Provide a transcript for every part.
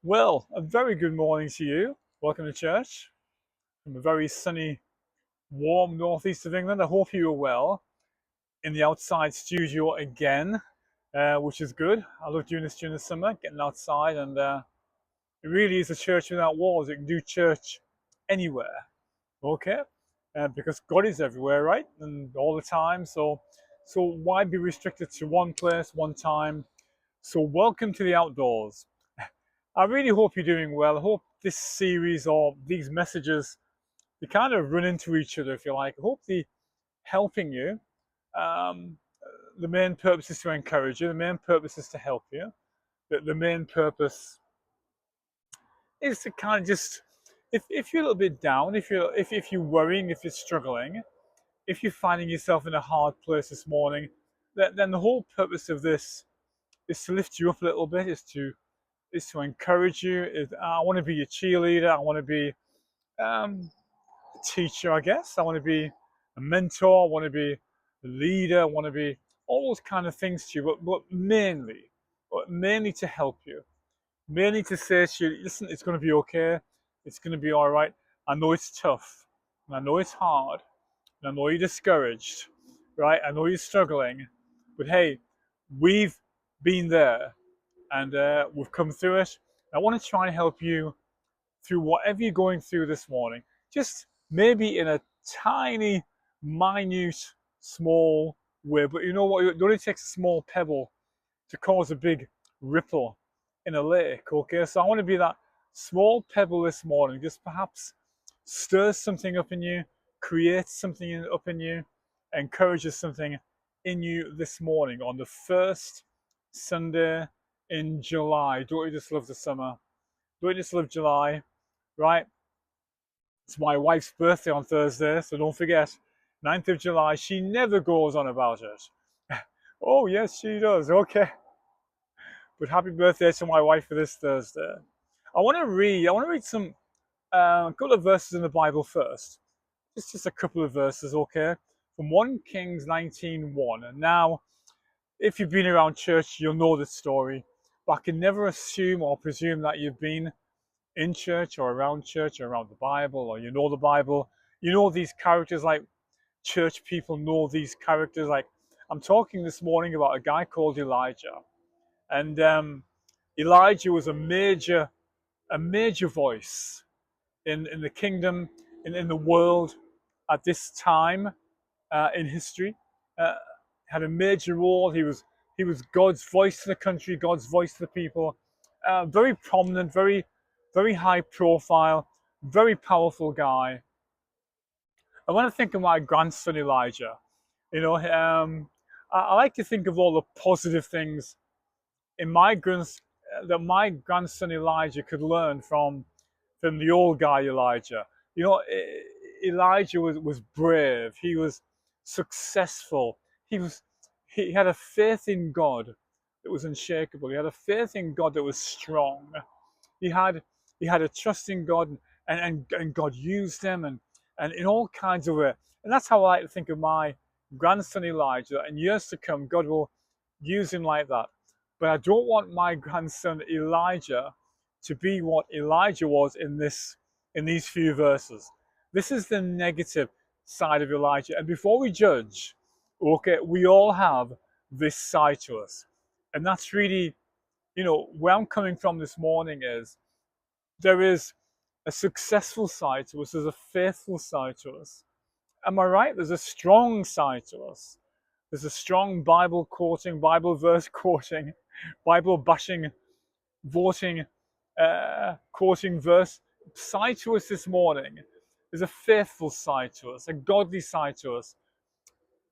Well, a very good morning to you. Welcome to church from a very sunny, warm northeast of England. I hope you are well in the outside studio again, which is good. I love doing this during the summer, getting outside, and it really is a church without walls. You can do church anywhere, okay? Because God is everywhere, right? And all the time. So why be restricted to one place, one time? So welcome to the outdoors. I really hope you're doing well. I hope this series or these messages they kind of run into each other, if you like. I hope they're helping you. Um, the main purpose is to encourage you. The main purpose is to help you. The main purpose is to kind of just, if you're a little bit down, if you're worrying, if you're struggling, if you're finding yourself in a hard place this morning, then the whole purpose of this is to lift you up a little bit, is to encourage you. I want to be your cheerleader. I want to be um, a teacher, I guess. I want to be a mentor. I want to be a leader. I want to be all those kind of things to you, but mainly to help you. Mainly to say to you, listen, it's going to be okay. It's going to be all right. I know it's tough, and I know it's hard, and I know you're discouraged, right? I know you're struggling, but hey, we've been there, and we've come through it. I want to try and help you through whatever you're going through this morning, just maybe in a tiny, minute, small way. But you know what? It only takes a small pebble to cause a big ripple in a lake, okay? So I want to be that small pebble this morning, just perhaps stirs something up in you, creates something up in you, encourages something in you this morning on the first Sunday in July. Don't you just love the summer? Don't you just love July? Right? It's my wife's birthday on Thursday, so don't forget, 9th of July. She never goes on about it. Oh, yes, she does. Okay. But happy birthday to my wife for this Thursday. I want to read some a couple of verses in the Bible first. Just a couple of verses, okay? From 1 Kings 19:1. And now, if you've been around church, you'll know the story. But I can never assume or presume that you've been in church or around the Bible, or you know the Bible. You know these characters, like church people know these characters. Like, I'm talking this morning about a guy called Elijah. And Elijah was a major voice in the kingdom, in the world at this time in history. Uh, had a major role. He was God's voice to the country, God's voice to the people. Very prominent, very high profile, very powerful guy. I want to think of my grandson Elijah. You know, I like to think of all the positive things in that my grandson Elijah could learn from the old guy Elijah. You know, Elijah was brave. He was successful. He had a faith in God that was unshakable. He had a faith in God that was strong. He had he had a trust in God, and God used him, and in all kinds of ways. And that's how I like to think of my grandson Elijah. In years to come, God will use him like that. But I don't want my grandson Elijah to be what Elijah was in these few verses. This is the negative side of Elijah. And before we judge, okay, we all have this side to us. And that's really, where I'm coming from this morning is there is a successful side to us, there's a faithful side to us. Am I right? There's a strong side to us. There's a strong Bible quoting, Bible verse quoting, Bible bashing, voting, quoting verse side to us this morning. There's a faithful side to us, a godly side to us.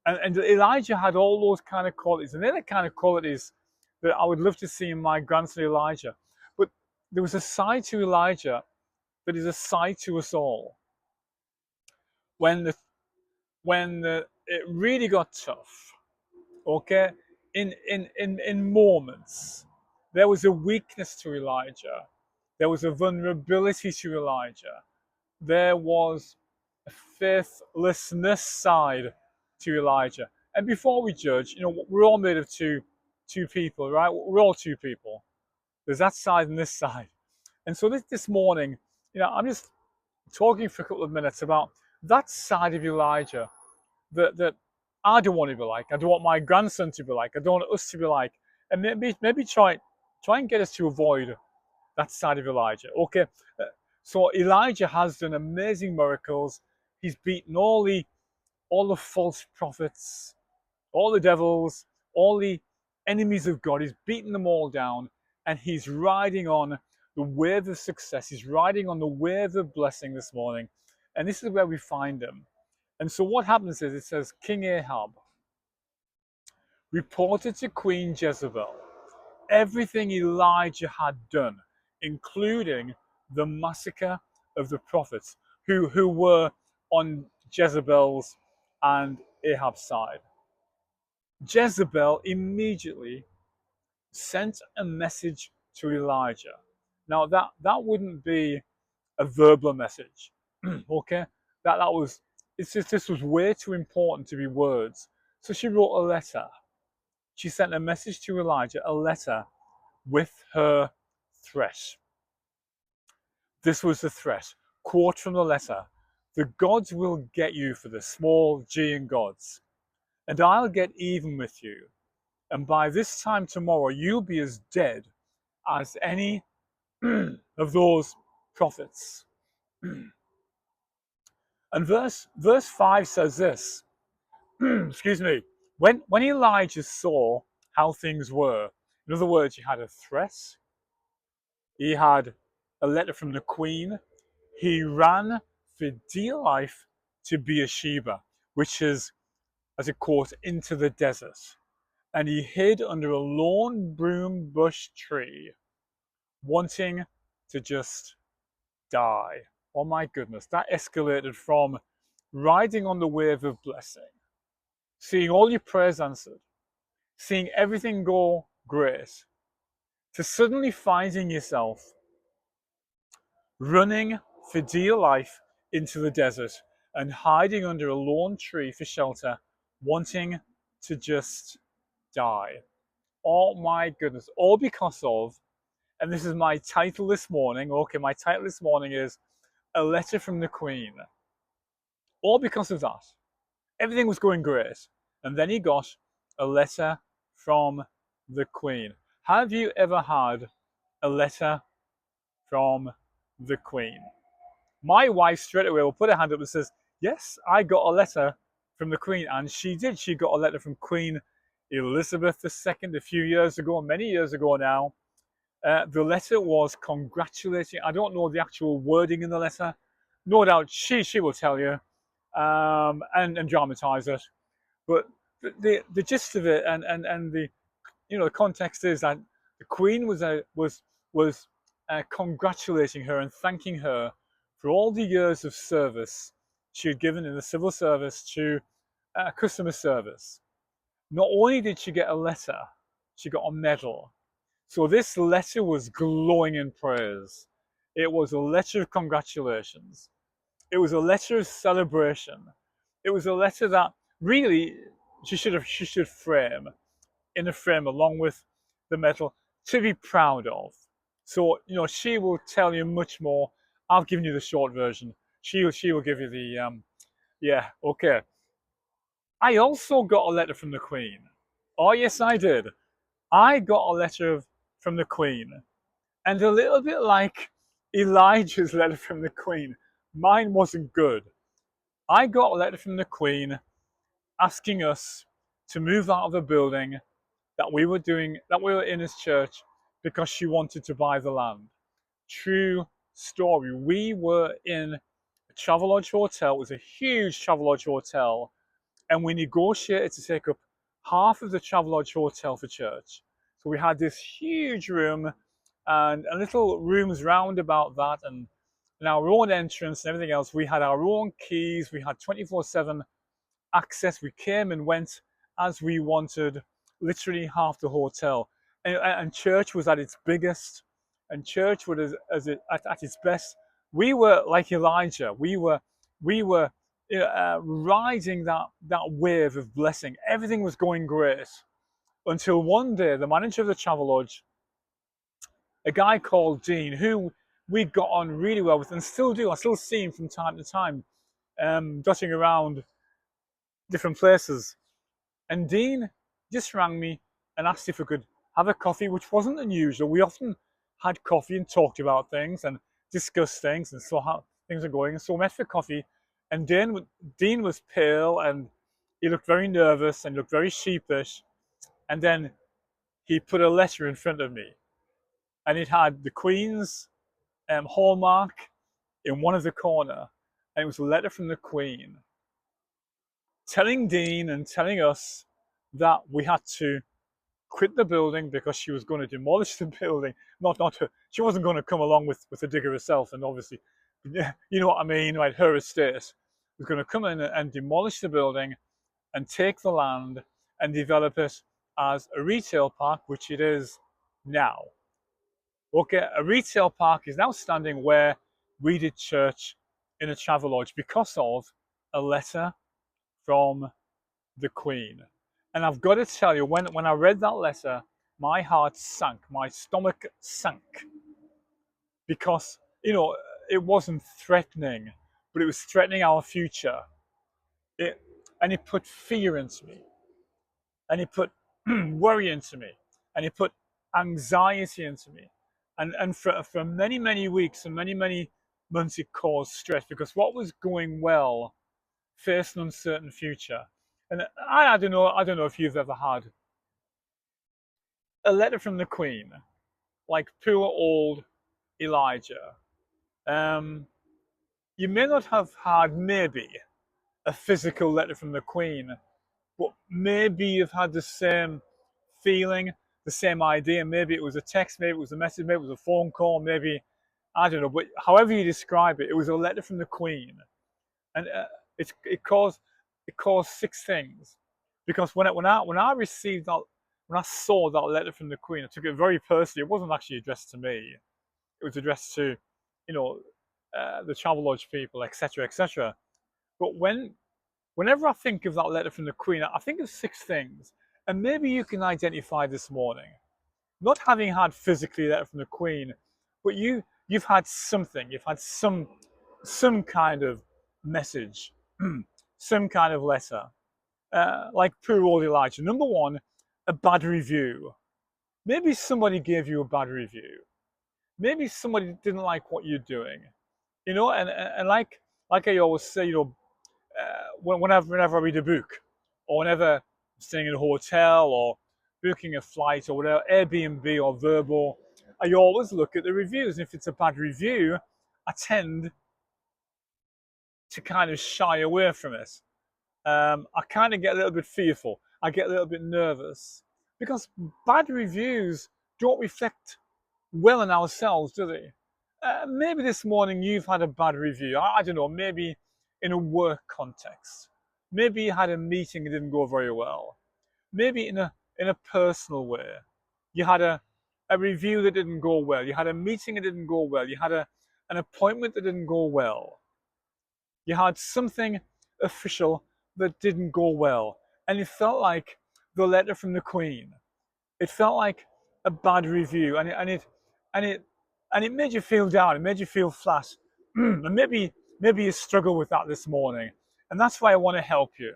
And Elijah had all those kind of qualities. And they're the kind of qualities that I would love to see in my grandson Elijah. But there was a side to Elijah that is a side to us all. When it really got tough, okay, in moments, there was a weakness to Elijah. There was a vulnerability to Elijah. There was a faithlessness side to Elijah. And before we judge, we're all made of two people, right? We're all two people. There's that side and this side. And so this morning, I'm just talking for a couple of minutes about that side of Elijah that I don't want to be like. I don't want my grandson to be like. I don't want us to be like. And maybe try and get us to avoid that side of Elijah. Okay, so Elijah has done amazing miracles. He's beaten all the false prophets, all the devils, all the enemies of God. He's beaten them all down, and he's riding on the wave of success. He's riding on the wave of blessing this morning, and this is where we find him. And so what happens is, it says King Ahab reported to Queen Jezebel everything Elijah had done, including the massacre of the prophets who were on Jezebel's and Ahab's side. Jezebel immediately sent a message to Elijah. Now that wouldn't be a verbal message, okay? That was, it's just, this was way too important to be words. So she wrote a letter. She sent a message to Elijah, a letter with her threat. This was the threat. Quote from the letter: "The gods will get you for the small g in gods, and I'll get even with you. And by this time tomorrow, you'll be as dead as any of those prophets." And verse 5 says this, excuse me, when Elijah saw how things were, in other words, he had a threat, he had a letter from the queen, he ran for dear life to Beersheba, which is, as it quotes, into the desert. And he hid under a lone broom bush tree, wanting to just die. Oh my goodness, that escalated from riding on the wave of blessing, seeing all your prayers answered, seeing everything go great, to suddenly finding yourself running for dear life into the desert and hiding under a lone tree for shelter, wanting to just die. Oh my goodness, all because of, and this is my title this morning, okay, my title this morning is A Letter from the Queen. All because of that. Everything was going great. And then he got a letter from the Queen. Have you ever had a letter from the Queen? My wife straight away will put her hand up and says, yes, I got a letter from the Queen. And she did. She got a letter from Queen Elizabeth II a few years ago, many years ago now. The letter was congratulating. I don't know the actual wording in the letter. No doubt she will tell you and dramatize it. But the gist of it and the the context is that the Queen was congratulating her and thanking her for all the years of service she had given in the civil service to customer service. Not only did she get a letter, she got a medal. So this letter was glowing in praise. It was a letter of congratulations. It was a letter of celebration. It was a letter that really she should frame in a frame along with the medal to be proud of. So she will tell you much more. I've given you the short version. She will give you the yeah, okay. I also got a letter from the Queen. Oh yes, I did. I got a letter from the Queen, and a little bit like Elijah's letter from the Queen, mine wasn't good. I got a letter from the Queen asking us to move out of the building that we were in as church because she wanted to buy the land. True story. We were in a Travelodge hotel. It was a huge Travelodge hotel, and we negotiated to take up half of the Travelodge hotel for church. So we had this huge room and little rooms round about that, and our own entrance and everything else. We had our own keys. We had 24/7 access. We came and went as we wanted, literally half the hotel. And church was at its biggest, and church was at its best. We were like Elijah. We were riding that wave of blessing. Everything was going great until one day the manager of the Travelodge, a guy called Dean, who we got on really well with and still do. I still see him from time to time, dotting around different places. And Dean just rang me and asked if we could have a coffee, which wasn't unusual. We often had coffee and talked about things and discussed things and saw how things are going. And so we met for coffee, and Dean was pale and he looked very nervous and looked very sheepish. And then he put a letter in front of me, and it had the Queen's hallmark in one of the corner, and it was a letter from the Queen telling Dean and telling us that we had to quit the building because she was going to demolish the building. Not her. She wasn't going to come along with the digger herself, and obviously, you know what I mean, right? Her estate was going to come in and demolish the building and take the land and develop it as a retail park, which it is now. Okay, a retail park is now standing where we did church in a Travelodge because of a letter from the Queen. And I've got to tell you, when I read that letter, my heart sank, my stomach sank. Because, you know, it wasn't threatening, but it was threatening our future. And it put fear into me. And it put worry into me. And it put anxiety into me. And for many, many weeks and many, many months, it caused stress because what was going well faced an uncertain future. And I don't know if you've ever had a letter from the Queen, like poor old Elijah. Um, you may not have had maybe a physical letter from the Queen, but maybe you've had the same feeling, the same idea. Maybe it was a text, maybe it was a message, maybe it was a phone call, maybe I don't know. But however you describe it, it was a letter from the Queen, and it caused six things. Because when I received that, when I saw that letter from the Queen, I took it very personally. It wasn't actually addressed to me. It was addressed to, you know, the Travelodge people, etc., etc. But whenever I think of that letter from the Queen, I think of six things, and maybe you can identify this morning. Not having had physically a letter from the Queen, but you've had something. You've had some kind of message, some kind of letter, like poor old Elijah. Number one, a bad review. Maybe somebody gave you a bad review. Maybe somebody didn't like what you're doing. You know, and like I always say, you know, whenever I read a book, or whenever I'm staying in a hotel, or booking a flight, or whatever, Airbnb or Vrbo, I always look at the reviews. And if it's a bad review, I tend to kind of shy away from it. I kind of get a little bit fearful. I get a little bit nervous because bad reviews don't reflect well on ourselves, do they? Maybe this morning you've had a bad review. I don't know, maybe in a work context. Maybe you had a meeting that didn't go very well. Maybe in a personal way. You had a review that didn't go well. You had a meeting that didn't go well. You had an appointment that didn't go well. You had something official that didn't go well. And it felt like the letter from the Queen. It felt like a bad review, and it made you feel down. It made you feel flat. And maybe you struggle with that this morning, and that's why I want to help you,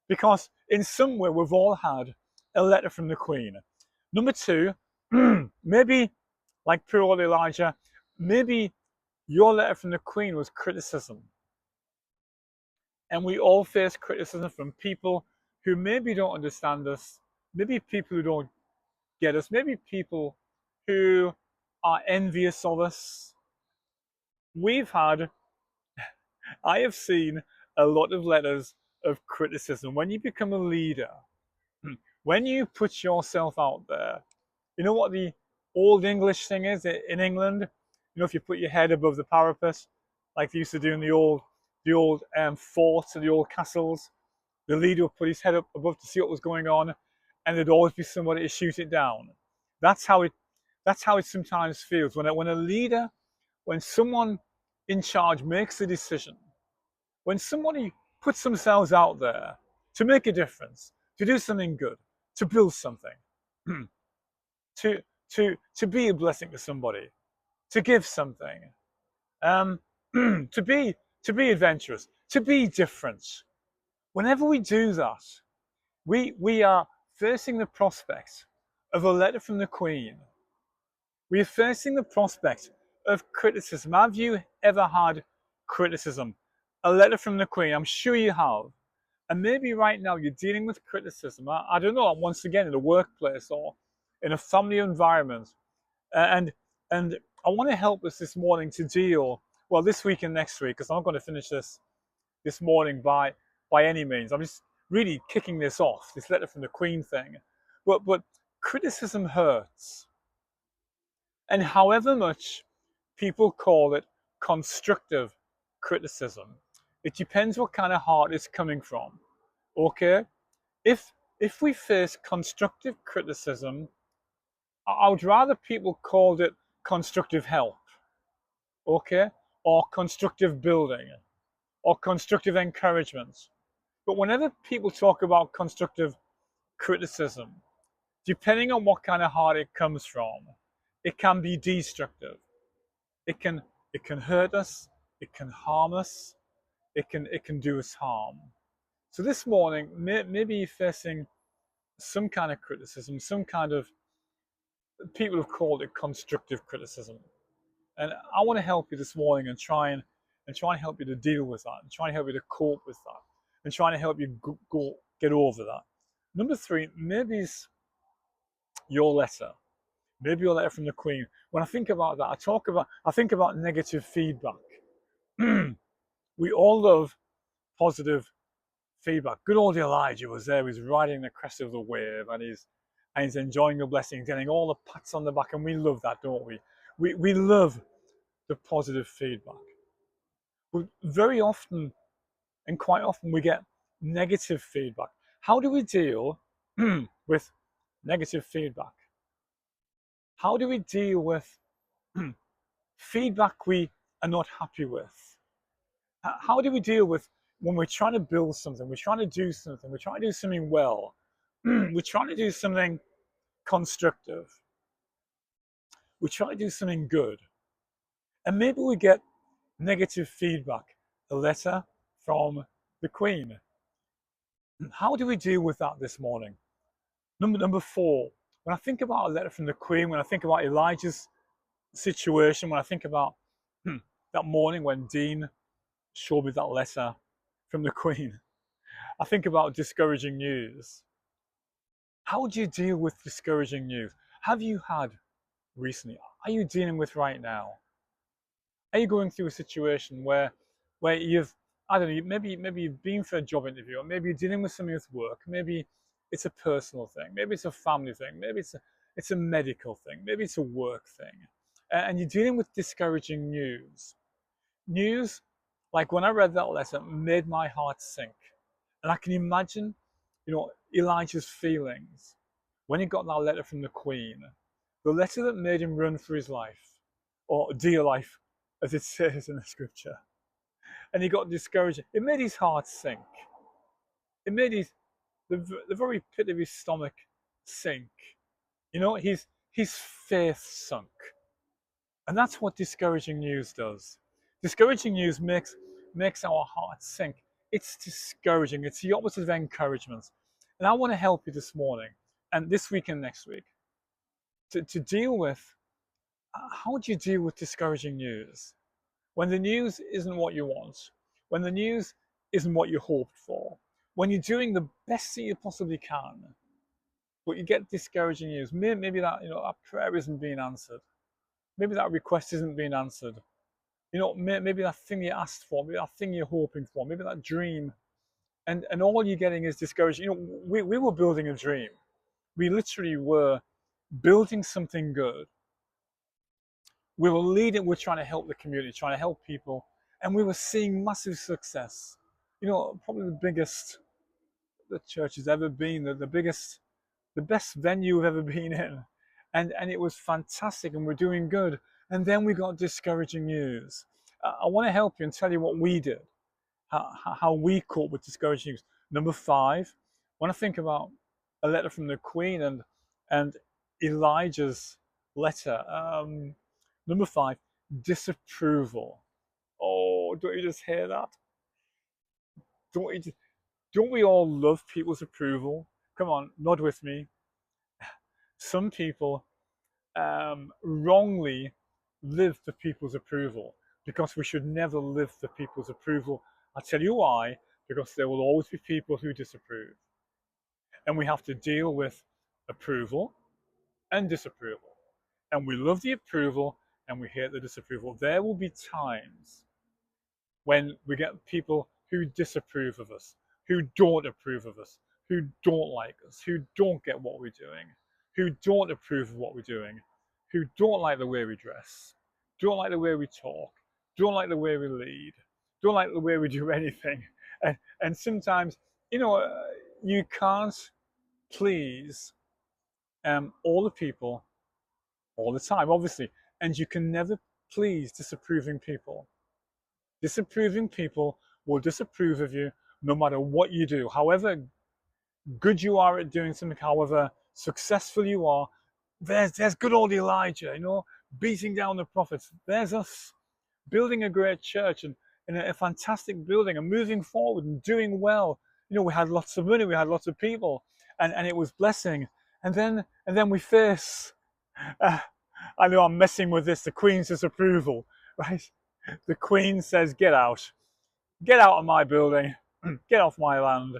because in some way we've all had a letter from the Queen. Number two, maybe like poor old Elijah, maybe your letter from the Queen was criticism. And we all face criticism from people who maybe don't understand us, maybe people who don't get us, maybe people who are envious of us. I have seen a lot of letters of criticism. When you become a leader, when you put yourself out there, you know what the old English thing is in England? You know, if you put your head above the parapet, like they used to do in the old forts and the old castles, the leader would put his head up above to see what was going on, and there'd always be somebody to shoot it down. That's how it sometimes feels when a leader, when someone in charge makes a decision, when somebody puts themselves out there to make a difference, to do something good, to build something, to be a blessing to somebody, to give something, um, to be adventurous, to be different. Whenever we do that, we are facing the prospect of a letter from the Queen. We are facing the prospect of criticism. Have you ever had criticism? A letter from the Queen? I'm sure you have. And maybe right now you're dealing with criticism. I don't know, once again, in a workplace or in a family environment. And and I want to help us this morning to deal, well, this week and next week, because I'm not going to finish this morning by any means. I'm just really kicking this off, this letter from the Queen thing. But criticism hurts. And however much people call it constructive criticism, it depends what kind of heart it's coming from. Okay? If we face constructive criticism, I would rather people called it constructive help, okay? Or constructive building, or constructive encouragement. But whenever people talk about constructive criticism, depending on what kind of heart it comes from, it can be destructive. It can it can hurt us, it can harm us, it can do us harm. So this morning, maybe you're facing some kind of criticism, some kind of, people have called it constructive criticism. And I want to help you this morning and try and help you to deal with that, and try and help you to cope with that, and trying to help you go get over that. Number three, maybe it's your letter. Maybe your letter from the Queen. When I think about that, I think about negative feedback. We all love positive feedback. Good old Elijah was there, he's riding the crest of the wave, and he's enjoying the blessing, getting all the pats on the back, and we love that, don't we? We love the positive feedback. But very often, and quite often, we get negative feedback. How do we deal with negative feedback? How do we deal with feedback we are not happy with? How do we deal with when we're trying to build something, we're trying to do something, we're trying to do something well, we're trying to do something constructive, we're trying to do something good, and maybe we get negative feedback, a letter from the Queen. How do we deal with that this morning? Number four, when I think about a letter from the Queen, when I think about Elijah's situation, when I think about that morning when Dean showed me that letter from the Queen, I think about discouraging news. How do you deal with discouraging news? Have you had recently? Are you dealing with right now? Are you going through a situation where you've, I don't know, maybe you've been for a job interview, or maybe you're dealing with something with work, maybe it's a personal thing, maybe it's a family thing, maybe it's a medical thing, maybe it's a work thing, and you're dealing with discouraging news. News, like when I read that letter, made my heart sink, and I can imagine, Elijah's feelings when he got that letter from the Queen, the letter that made him run for his life, or dear life, as it says in the scripture. And he got discouraged. It made his heart sink. It made the very pit of his stomach sink. His faith sunk. And that's what discouraging news does. Discouraging news makes our hearts sink. It's discouraging. It's the opposite of encouragement. And I want to help you this morning and this week and next week to deal with, how do you deal with discouraging news? When the news isn't what you want, when the news isn't what you hoped for, when you're doing the best that you possibly can, but you get discouraging news. Maybe that prayer isn't being answered. Maybe that request isn't being answered. Maybe that thing you asked for, maybe that thing you're hoping for, maybe that dream, and all you're getting is discouraging. We were building a dream. We literally were building something good. We were leading, we're trying to help the community, trying to help people, and we were seeing massive success. Probably the biggest the church has ever been, the best venue we've ever been in. And it was fantastic, and we're doing good. And then we got discouraging news. I want to help you and tell you what we did, how we coped with discouraging news. Number five, when I think about a letter from the Queen and Elijah's letter, Number 5, disapproval. Oh, don't you just hear that? Don't you just, don't we all love people's approval? Come on, nod with me. Some people wrongly live for people's approval because we should never live for people's approval. I'll tell you why, because there will always be people who disapprove. And we have to deal with approval and disapproval. And we love the approval and we hate the disapproval. There will be times when we get people who disapprove of us, who don't approve of us, who don't like us, who don't get what we're doing, who don't approve of what we're doing, who don't like the way we dress, don't like the way we talk, don't like the way we lead, don't like the way we do anything. And sometimes, you know, you can't please all the people all the time, obviously, and you can never please disapproving people. Disapproving people will disapprove of you no matter what you do. However good you are at doing something, however successful you are, there's good old Elijah, you know, beating down the prophets. There's us building a great church and in a fantastic building and moving forward and doing well. You know, we had lots of money, we had lots of people, and it was blessing. And then we face, I know I'm messing with this, the Queen's disapproval, right? The Queen says, get out of my building, get off my land,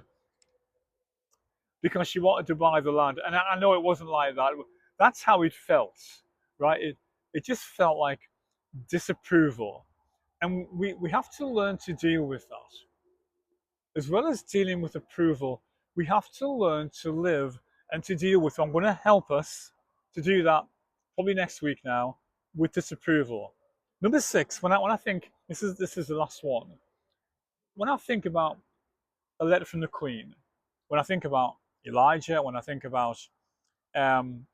because she wanted to buy the land. And I know it wasn't like that. That's how it felt, right? It just felt like disapproval. And we have to learn to deal with that. As well as dealing with approval, we have to learn to live and to deal with. I'm going to help us to do that probably next week now with disapproval. Number 6, when I think this is the last one. When I think about a letter from the Queen, when I think about Elijah, when I think about um,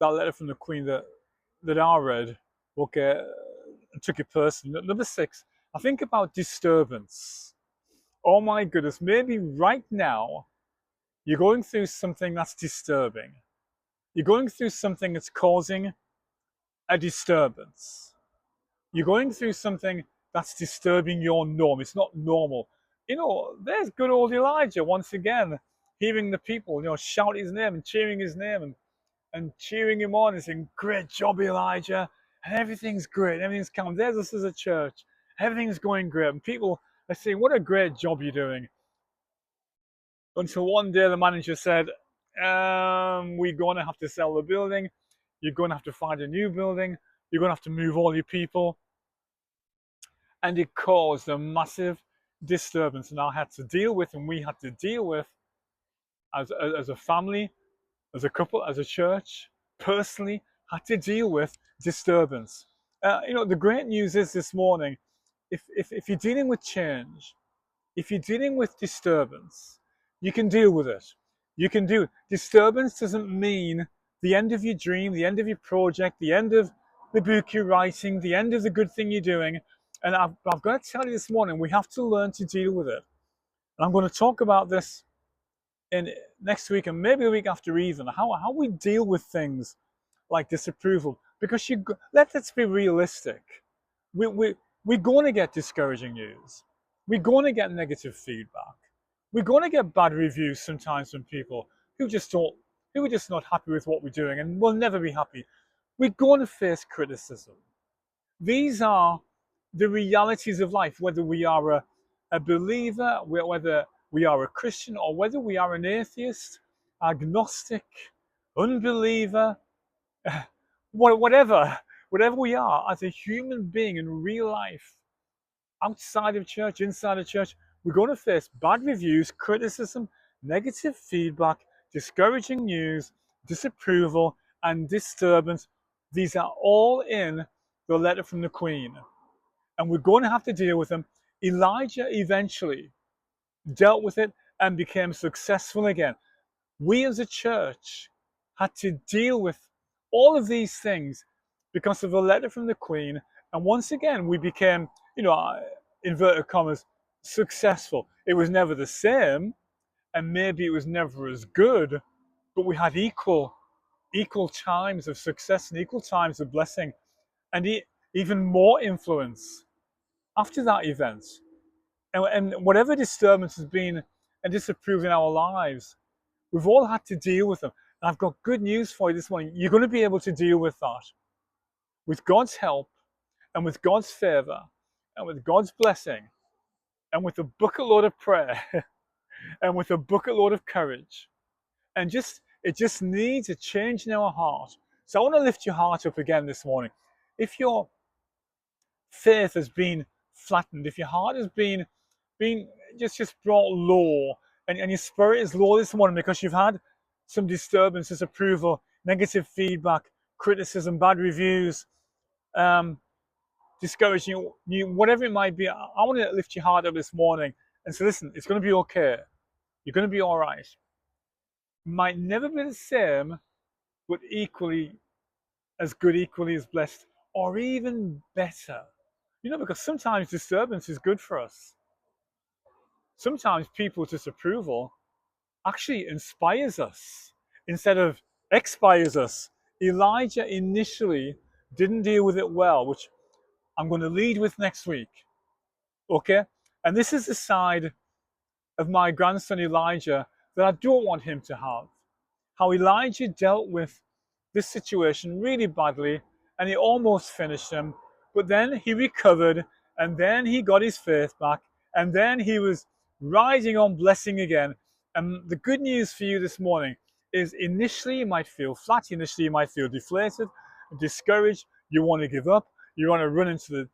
that letter from the Queen that I read, okay, took it personally. Number 6, I think about disturbance. Oh my goodness, maybe right now you're going through something that's disturbing. You're going through something that's causing a disturbance. You're going through something that's disturbing your norm. It's not normal. You know, there's good old Elijah once again, hearing the people, you know, shout his name and cheering his name and cheering him on and saying, great job, Elijah. And everything's great. Everything's calm. There's us as a church. Everything's going great. And people are saying, what a great job you're doing. Until one day the manager said, we're going to have to sell the building. You're going to have to find a new building. You're going to have to move all your people. And it caused a massive disturbance. And I had to deal with, and we had to deal with, as a family, as a couple, as a church, personally, had to deal with disturbance. You know, the great news is this morning, if you're dealing with change, if you're dealing with disturbance, you can deal with it. You can do it. Disturbance doesn't mean the end of your dream, the end of your project, the end of the book you're writing, the end of the good thing you're doing. And I've got to tell you this morning, we have to learn to deal with it. And I'm going to talk about this in next week and maybe the week after even, how we deal with things like disapproval. Because let's be realistic. We're going to get discouraging news. We're going to get negative feedback. We're going to get bad reviews sometimes from people who are just not happy with what we're doing and will never be happy. We're going to face criticism. These are the realities of life, whether we are a believer, whether we are a Christian, or whether we are an atheist, agnostic, unbeliever, whatever we are as a human being in real life, outside of church, inside of church, we're going to face bad reviews, criticism, negative feedback, discouraging news, disapproval, and disturbance. These are all in the letter from the Queen. And we're going to have to deal with them. Elijah eventually dealt with it and became successful again. We as a church had to deal with all of these things because of the letter from the Queen. And once again, we became, you know, inverted commas, successful. It was never the same, and maybe it was never as good, but we had equal times of success and equal times of blessing. and even more influence after that event. And whatever disturbance has been and disapproved in our lives, we've all had to deal with them. And I've got good news for you this morning. You're going to be able to deal with that with God's help and with God's favor and with God's blessing and with a bucket load of prayer and with a bucket load of courage. And it just needs a change in our heart. So I want to lift your heart up again this morning. If your faith has been flattened, if your heart has been just brought low, and your spirit is low this morning because you've had some disturbance, disapproval, negative feedback, criticism, bad reviews, discouraging you, whatever it might be, I want to lift your heart up this morning and say, listen, it's going to be okay. You're going to be all right. Might never be the same, but equally as good, equally as blessed, or even better. Because sometimes disturbance is good for us. Sometimes people's disapproval actually inspires us instead of expires us. Elijah initially didn't deal with it well, which I'm going to lead with next week. Okay? And this is the side of my grandson Elijah that I don't want him to have. How Elijah dealt with this situation really badly, and it almost finished him. But then he recovered, and then he got his faith back, and then he was rising on blessing again. And the good news for you this morning is initially you might feel flat, initially you might feel deflated, discouraged, you want to give up, you want to run into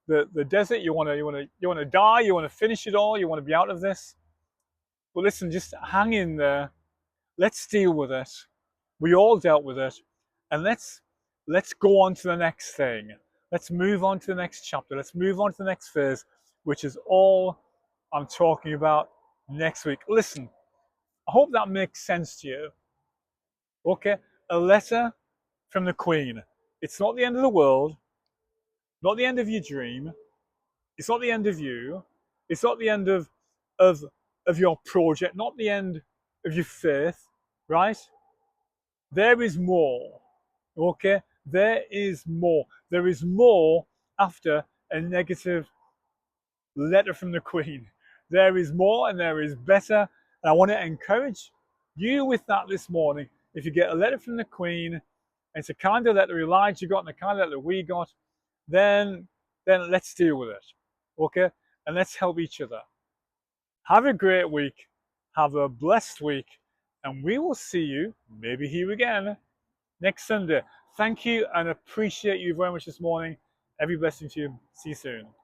the desert, you want to die, you want to finish it all, you want to be out of this. But listen, just hang in there. Let's deal with it. We all dealt with it, and let's go on to the next thing. Let's move on to the next chapter. Let's move on to the next phase, which is all I'm talking about next week. Listen, I hope that makes sense to you. Okay, a letter from the Queen. It's not the end of the world, not the end of your dream. It's not the end of you. It's not the end of of your project, not the end of your faith, right? There is more. Okay? There is more. There is more after a negative letter from the Queen. There is more and there is better. And I want to encourage you with that this morning. If you get a letter from the Queen, it's a kind of letter Elijah got and the kind of letter we got, then let's deal with it. Okay? And let's help each other. Have a great week. Have a blessed week. And we will see you, maybe here again, next Sunday. Thank you and appreciate you very much this morning. Every blessing to you. See you soon.